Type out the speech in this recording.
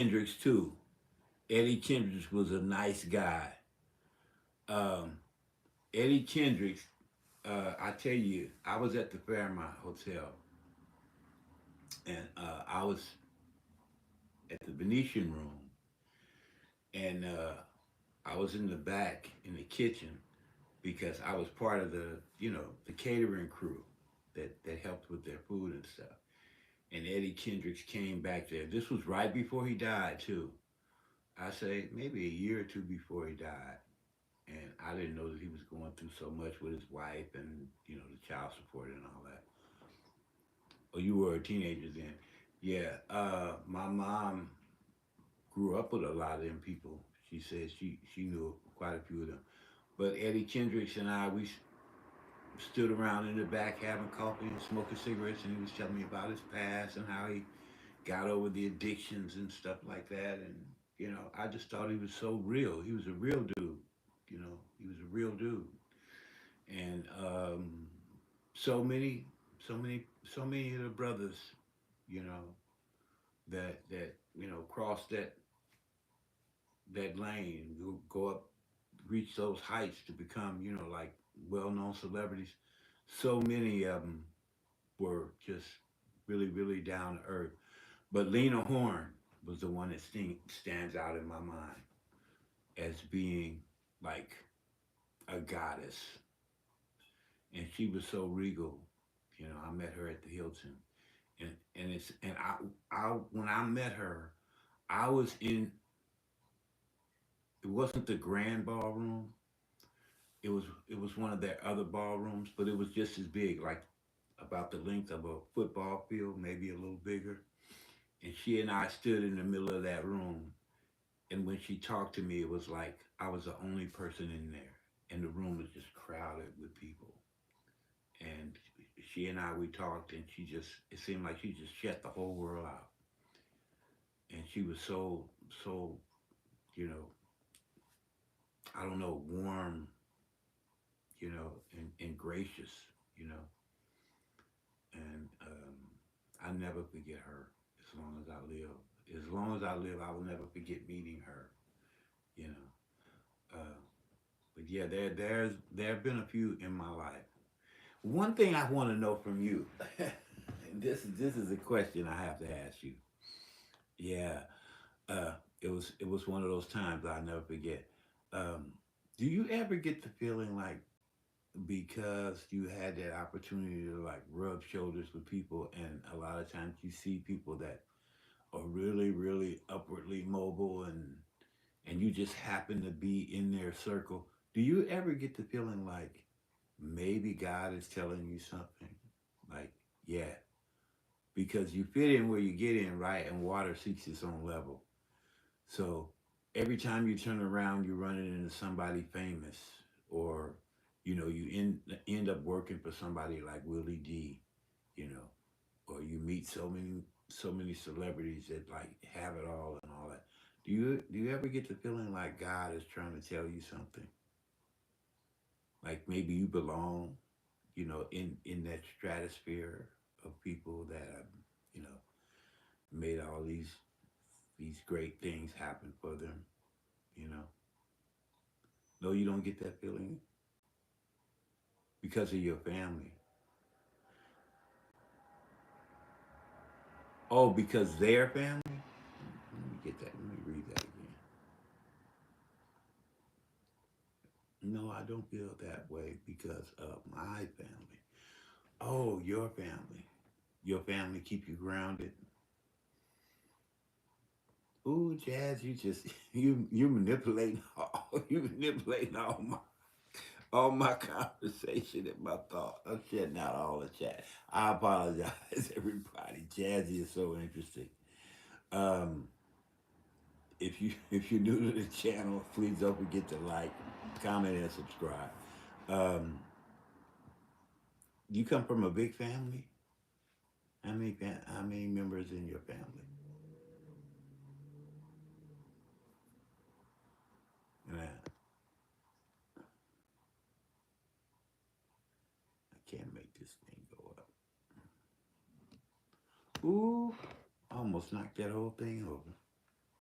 Kendricks too. Eddie Kendricks was a nice guy. Um, Eddie Kendricks, I tell you, I was at the Fairmont Hotel, and I was at the Venetian room, and I was in the back in the kitchen because I was part of the catering crew that helped with their food and stuff. And Eddie Kendricks came back there. This was right before he died too. I say maybe a year or two before he died. And I didn't know that he was going through so much with his wife and the child support and all that. Oh, you were a teenager then. Yeah, my mom grew up with a lot of them people. She said she knew quite a few of them. But Eddie Kendricks and I, we stood around in the back having coffee and smoking cigarettes, and he was telling me about his past and how he got over the addictions and stuff like that. And I just thought he was so real. He was a real dude. He was a real dude. And so many, so many of the brothers, you know, that cross that lane, go up, reach those heights to become, like well-known celebrities. So many of them were just really, really down to earth. But Lena Horne was the one that stands out in my mind as being like a goddess, and she was so regal. I met her at the Hilton, and I when I met her, I was in. It wasn't the grand ballroom. It was one of their other ballrooms, but it was just as big, like about the length of a football field, maybe a little bigger. And she and I stood in the middle of that room, and when she talked to me, it was like I was the only person in there, and the room was just crowded with people. And she and I, we talked, and it seemed like she just shut the whole world out. And she was so, you know, I don't know, warm, and gracious, you know. And I never forget her as long as I live. As long as I live, I will never forget meeting her, you know. But yeah, there have been a few in my life. One thing I want to know from you, and this is a question I have to ask you. Yeah, it was one of those times I'll never forget. Um, do you ever get the feeling like because you had that opportunity to like rub shoulders with people, and a lot of times you see people that are really, really upwardly mobile, and you just happen to be in their circle. Do you ever get the feeling like maybe God is telling you something? Like, yeah, because you fit in where you get in, right? And water seeks its own level. So every time you turn around, you're running into somebody famous, or you end up working for somebody like Willie D, you know, or you meet so many celebrities that like have it all and all that. Do you ever get the feeling like God is trying to tell you something? Like maybe you belong, in that stratosphere of people that have, you know, made all these great things happen for them, you know. No, you don't get that feeling because of your family. Oh, because their family? Let me get that. Let me read that again. No, I don't feel that way because of my family. Oh, your family. Your family keep you grounded. Ooh, Jazz, you just you manipulating all my conversation and my thought. I'm shutting out all the chat. I apologize, everybody. Jazzy is so interesting. Um, if you're new to the channel, please don't forget to like, comment, and subscribe. Um, you come from a big family. How many members in your family? And I can't make this thing go up. Ooh, I almost knocked that whole thing over.